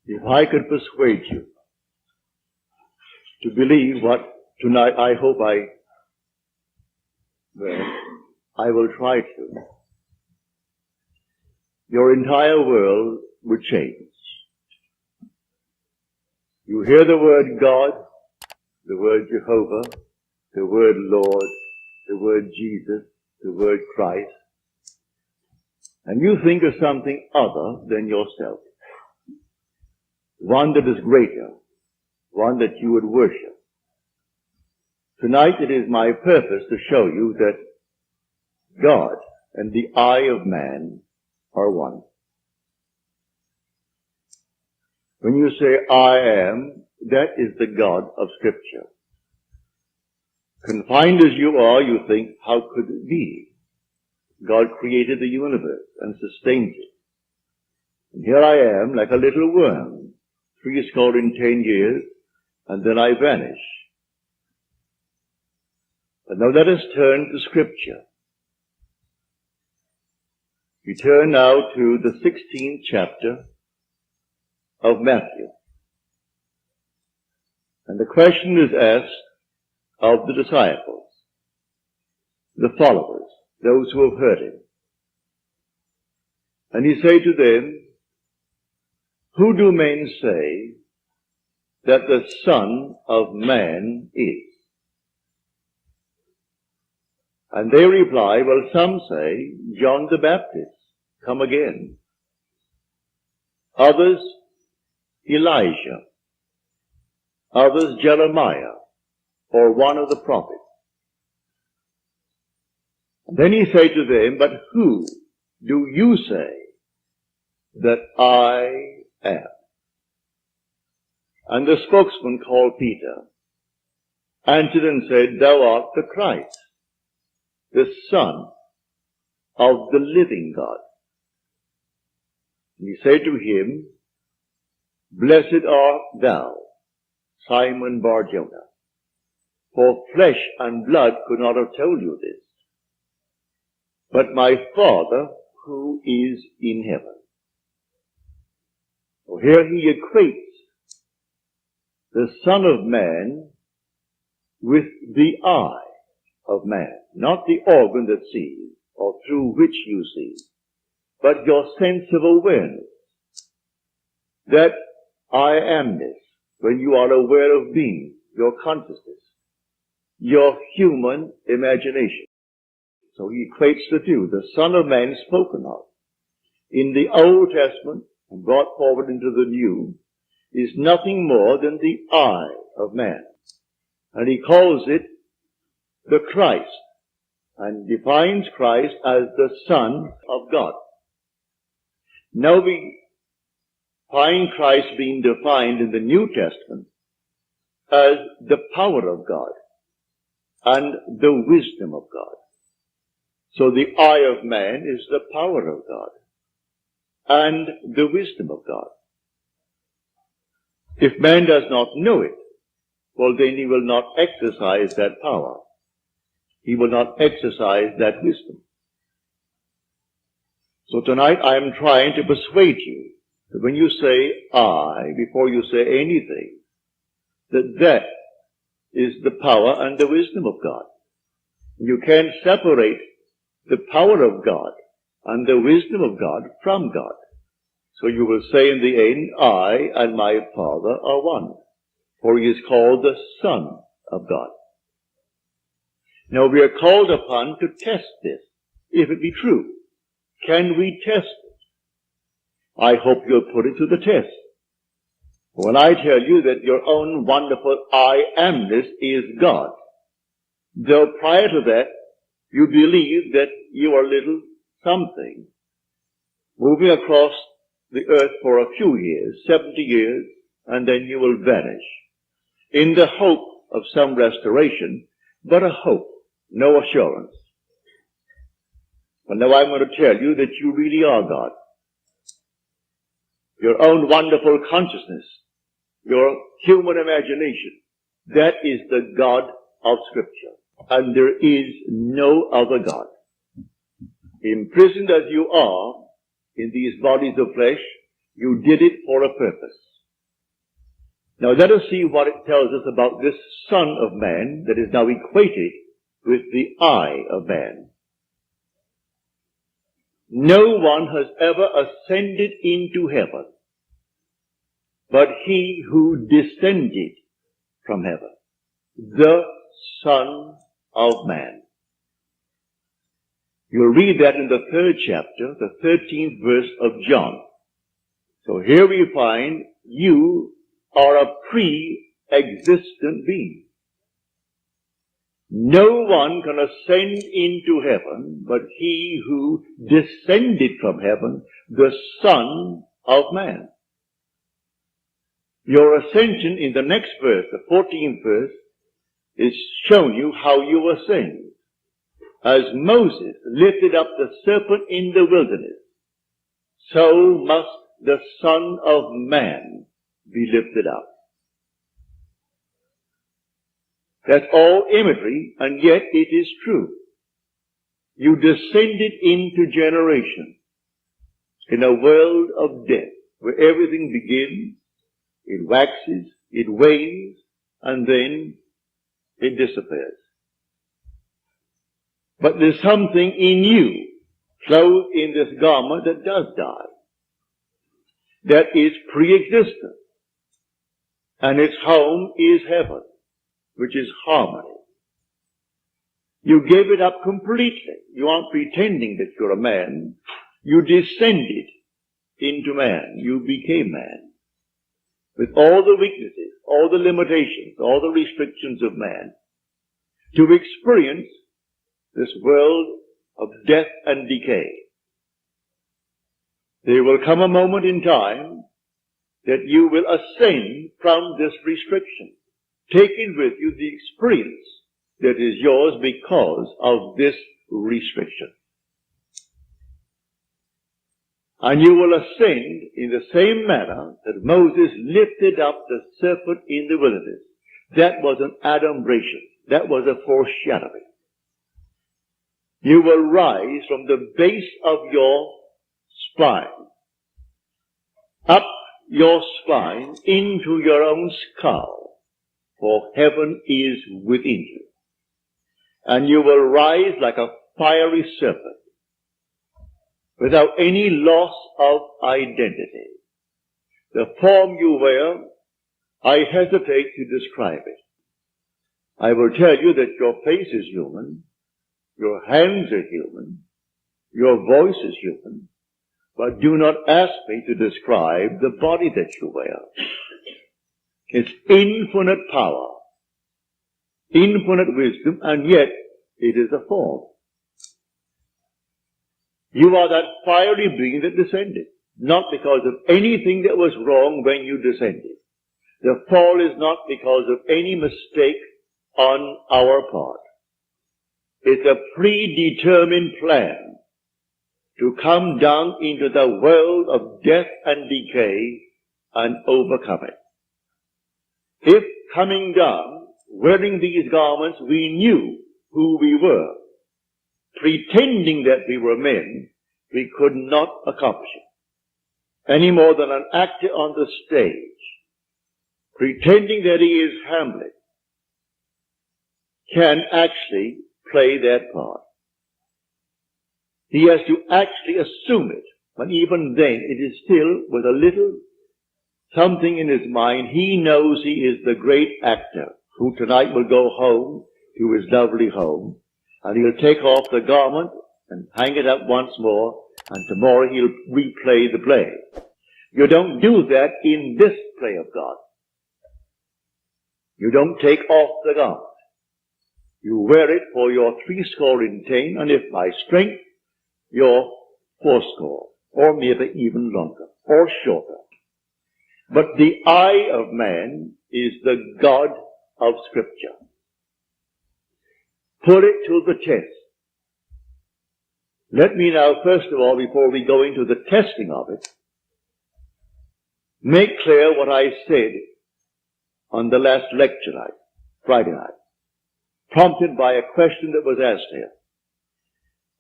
If I could persuade you to believe what tonight I hope I will try to, your entire world would change. You hear the word God, the word Jehovah, the word Lord, the word Jesus, the word Christ, and you think of something other than yourself. One that is greater, one that you would worship. Tonight it is my purpose to show you that God and the I of man are one. When you say I am, that is the God of Scripture. Confined as you are, you think, how could it be? God created the universe and sustains it. And here I am, like a little worm, 10 years, and then I vanish. But now let us turn to Scripture. We turn now to the 16th chapter of Matthew. And the question is asked of the disciples, the followers, those who have heard him. And he said to them, who do men say that the Son of Man is? And they reply, well, some say John the Baptist, come again. Others, Elijah. Others, Jeremiah, or one of the prophets. And then he said to them, but who do you say that I am? And the spokesman called Peter answered and said, thou art the Christ, the Son of the living God. And he said to him, blessed art thou, Simon Bar-Jonah, for flesh and blood could not have told you this, but my Father who is in heaven. So here he equates the Son of Man with the eye of man, not the organ that sees or through which you see, but your sense of awareness, that I amness, when you are aware of being, your consciousness, your human imagination. So he equates the two. The Son of Man spoken of in the Old Testament and brought forward into the New is nothing more than the I of man. And he calls it the Christ, and defines Christ as the Son of God. Now we find Christ being defined in the New Testament as the power of God and the wisdom of God. So the I of man is the power of God and the wisdom of God. If man does not know it, well, then he will not exercise that power. He will not exercise that wisdom. So tonight I am trying to persuade you that when you say I, before you say anything, that is the power and the wisdom of God. You can't separate the power of God and the wisdom of God from God. So you will say in the end, I and my Father are one, for he is called the Son of God. Now we are called upon to test this, if it be true. Can we test it? I hope you'll put it to the test. When I tell you that your own wonderful I amness is God, though prior to that you believe that you are little something, moving across the earth for a few years, 70 years, and then you will vanish, in the hope of some restoration, but a hope, no assurance. But now I'm going to tell you that you really are God. Your own wonderful consciousness, your human imagination, that is the God of Scripture. And there is no other God. Imprisoned as you are in these bodies of flesh, you did it for a purpose. Now let us see what it tells us about this Son of Man that is now equated with the I of man. No one has ever ascended into heaven but he who descended from heaven, the Son of Man. You'll read that in the 3rd chapter, the 13th verse of John. So here we find you are a pre-existent being. No one can ascend into heaven but he who descended from heaven, the Son of Man. Your ascension in the next verse, the 14th verse, is showing you how you ascend. As Moses lifted up the serpent in the wilderness, so must the Son of Man be lifted up. That's all imagery, and yet it is true. You descended into generation in a world of death where everything begins, it waxes, it wanes, and then it disappears. But there's something in you, clothed in this garment, that does die. That is pre-existent. And its home is heaven, which is harmony. You gave it up completely. You aren't pretending that you're a man. You descended into man. You became man. With all the weaknesses, all the limitations, all the restrictions of man, to experience this world of death and decay. There will come a moment in time that you will ascend from this restriction, taking with you the experience that is yours because of this restriction. And you will ascend in the same manner that Moses lifted up the serpent in the wilderness. That was an adumbration. That was a foreshadowing. You will rise from the base of your spine, up your spine into your own skull, for heaven is within you. And you will rise like a fiery serpent, without any loss of identity. The form you wear, I hesitate to describe it. I will tell you that your face is human, your hands are human, your voice is human, but do not ask me to describe the body that you wear. It's infinite power, infinite wisdom, and yet it is a form. You are that fiery being that descended, not because of anything that was wrong when you descended. The fall is not because of any mistake on our part. It's a predetermined plan to come down into the world of death and decay and overcome it. If coming down, wearing these garments, we knew who we were, pretending that we were men, we could not accomplish it. Any more than an actor on the stage, pretending that he is Hamlet, can actually play that part. He has to actually assume it, but even then it is still with a little something in his mind. He knows he is the great actor who tonight will go home to his lovely home, and he'll take off the garment and hang it up once more, and tomorrow he'll replay the play. You don't do that in this play of God. You don't take off the garment. You wear it for your 70, and if by strength, your 80, or maybe even longer, or shorter. But the I of man is the God of Scripture. Put it to the test. Let me now, first of all, before we go into the testing of it, make clear what I said on the last lecture night, Friday night, prompted by a question that was asked here.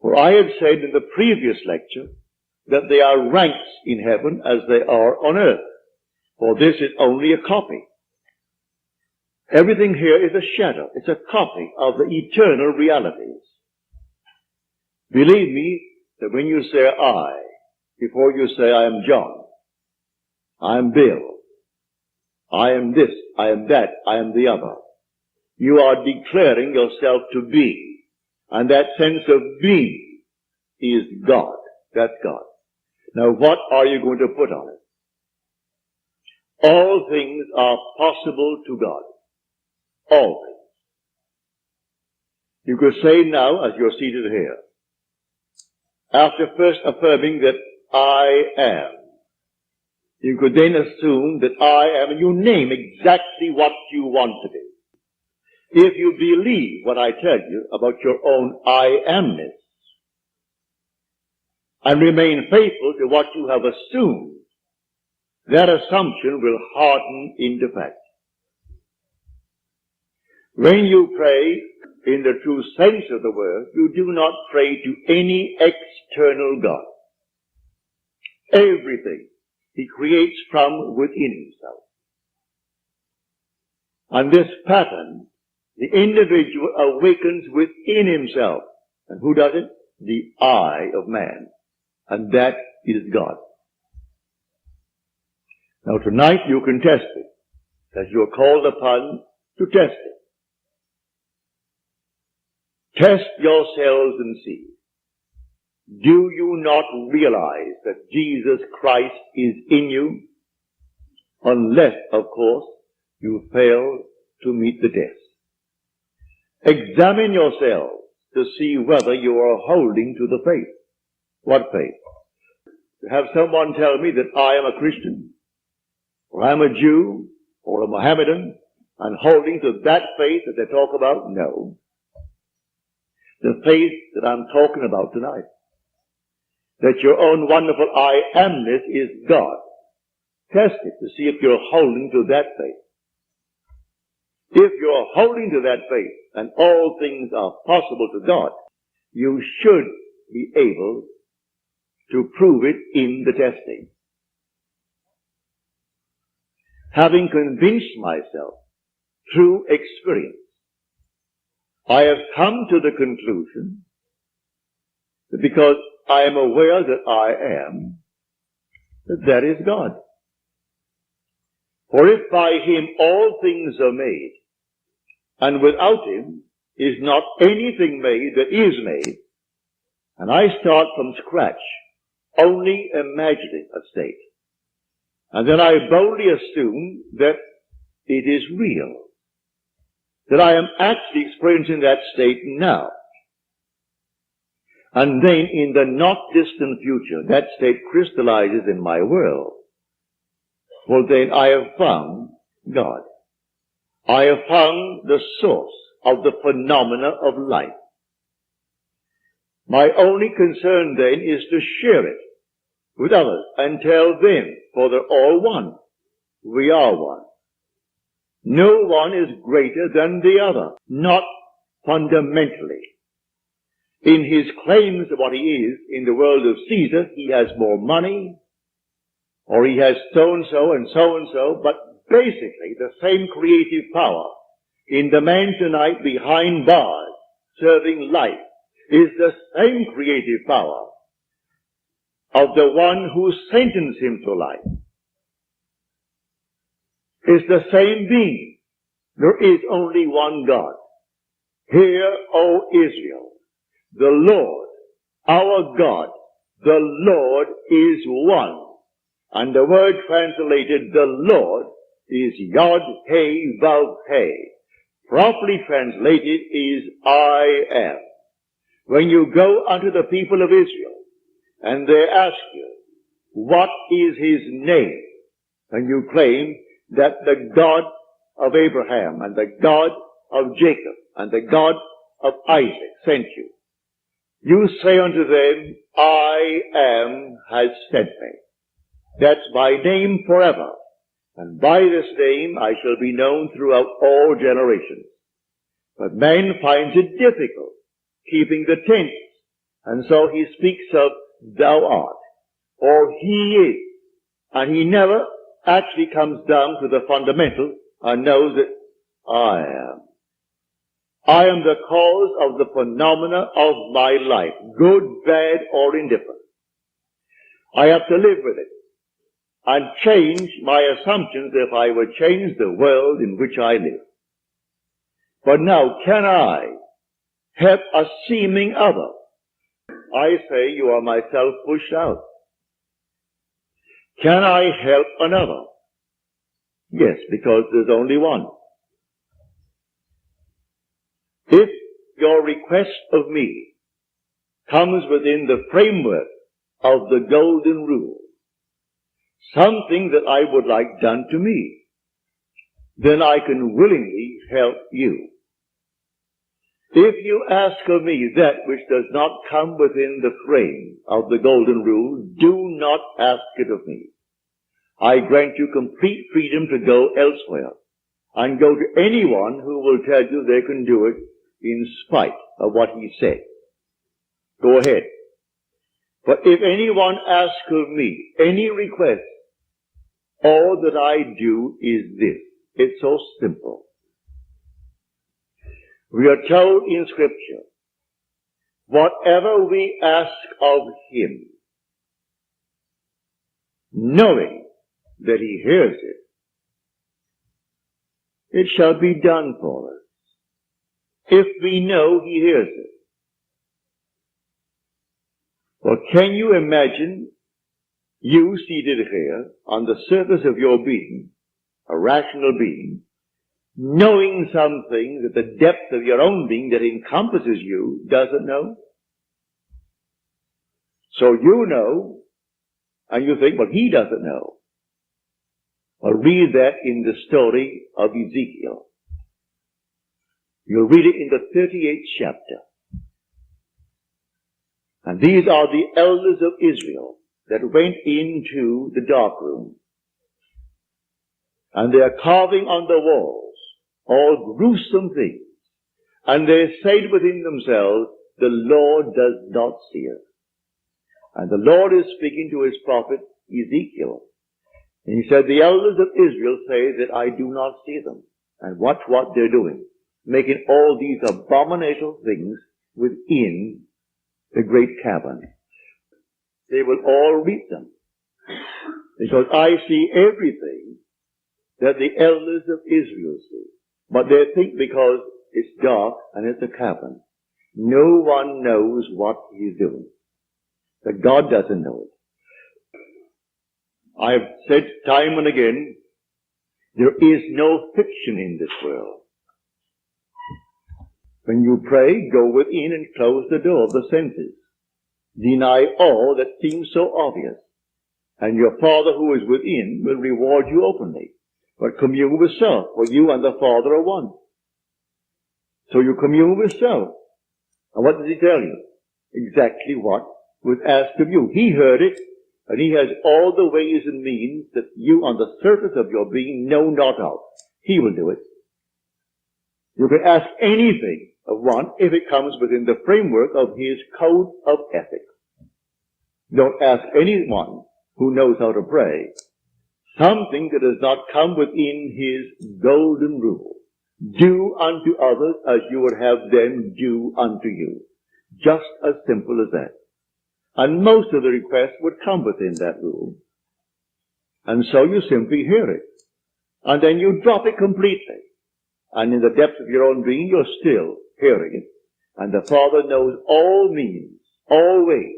For I had said in the previous lecture that there are ranks in heaven as they are on earth, for this is only a copy. Everything here is a shadow. It's a copy of the eternal realities. Believe me that when you say I, before you say I am John, I am Bill, I am this, I am that, I am the other, you are declaring yourself to be. And that sense of being is God. That's God. Now what are you going to put on it? All things are possible to God. All things. You could say now, as you're seated here, after first affirming that I am, you could then assume that I am, and you name exactly what you want to be. If you believe what I tell you about your own I amness, and remain faithful to what you have assumed, that assumption will harden into fact. When you pray in the true sense of the word, you do not pray to any external God. Everything he creates from within himself. And this pattern, the individual awakens within himself. And who does it? The I of man. And that is God. Now tonight you can test it, as you are called upon to test it. Test yourselves and see. Do you not realize that Jesus Christ is in you? Unless, of course, you fail to meet the test. Examine yourselves to see whether you are holding to the faith. What faith? To have someone tell me that I am a Christian, or I'm a Jew, or a Mohammedan, and holding to that faith that they talk about? No. The faith that I'm talking about tonight. That your own wonderful I amness is God. Test it to see if you're holding to that faith. If you're holding to that faith, and all things are possible to God, you should be able to prove it in the testing. Having convinced myself through experience, I have come to the conclusion that because I am aware that I am, that is God. For if by him all things are made, and without him is not anything made that is made, and I start from scratch, only imagining a state, and then I boldly assume that it is real, that I am actually experiencing that state now. And then in the not distant future, that state crystallizes in my world. Well, then I have found God. I have found the source of the phenomena of life. My only concern then is to share it with others and tell them, for they're all one. We are one. No one is greater than the other, not fundamentally. In his claims of what he is in the world of Caesar, he has more money, or he has so-and-so and so-and-so, but basically the same creative power in the man tonight behind bars serving life is the same creative power of the one who sentenced him to life. Is the same being. There is only one God. Hear, O Israel, the Lord, our God, the Lord is one. And the word translated, the Lord, is Yod He Vav He. Properly translated is I am. When you go unto the people of Israel, and they ask you, what is his name? And you claim that the God of Abraham, and the God of Jacob, and the God of Isaac sent you. You say unto them, I am has sent me. That's my name forever. And by this name I shall be known throughout all generations. But man finds it difficult keeping the tense. And so he speaks of thou art, or he is. And he never actually comes down to the fundamental and knows that I am. I am the cause of the phenomena of my life, good, bad, or indifferent. I have to live with it and change my assumptions if I would change the world in which I live. But now, can I help a seeming other? I say you are myself pushed out. Can I help another? Yes, because there's only one. If your request of me comes within the framework of the golden rule, something that I would like done to me, then I can willingly help you. If you ask of me that which does not come within the frame of the golden rule, do not ask it of me. I grant you complete freedom to go elsewhere and go to anyone who will tell you they can do it in spite of what he said. Go ahead. But if anyone asks of me any request, all that I do is this. It's so simple. We are told in Scripture, whatever we ask of him, knowing that he hears it, it shall be done for us. If we know he hears it. Well, can you imagine you seated here on the surface of your being, a rational being, knowing something that the depth of your own being that encompasses you doesn't know? So you know, and you think, well, he doesn't know. Well, read that in the story of Ezekiel. You'll read it in the 38th chapter. And these are the elders of Israel that went into the dark room. And they are carving on the walls all gruesome things. And they said within themselves, the Lord does not see us. And the Lord is speaking to his prophet Ezekiel. And he said, the elders of Israel say that I do not see them. And watch what they're doing. Making all these abominable things within the great cavern. They will all reap them. Because I see everything that the elders of Israel see. But they think because it's dark and it's a cavern, no one knows what he's doing. That God doesn't know it. I've said time and again, there is no fiction in this world. When you pray, go within and close the door of the senses. Deny all that seems so obvious. And your Father who is within will reward you openly. But commune with self, for you and the Father are one. So you commune with self. And what does he tell you? Exactly what was asked of you. He heard it, and he has all the ways and means that you on the surface of your being know not of. He will do it. You can ask anything of one if it comes within the framework of his code of ethics. Don't ask anyone who knows how to pray something that does not come within his golden rule. Do unto others as you would have them do unto you. Just as simple as that. And most of the requests would come within that rule. And so you simply hear it. And then you drop it completely. And in the depths of your own being, you're still hearing it. And the Father knows all means, all ways.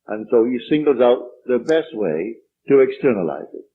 And so he singles out the best way to externalize it.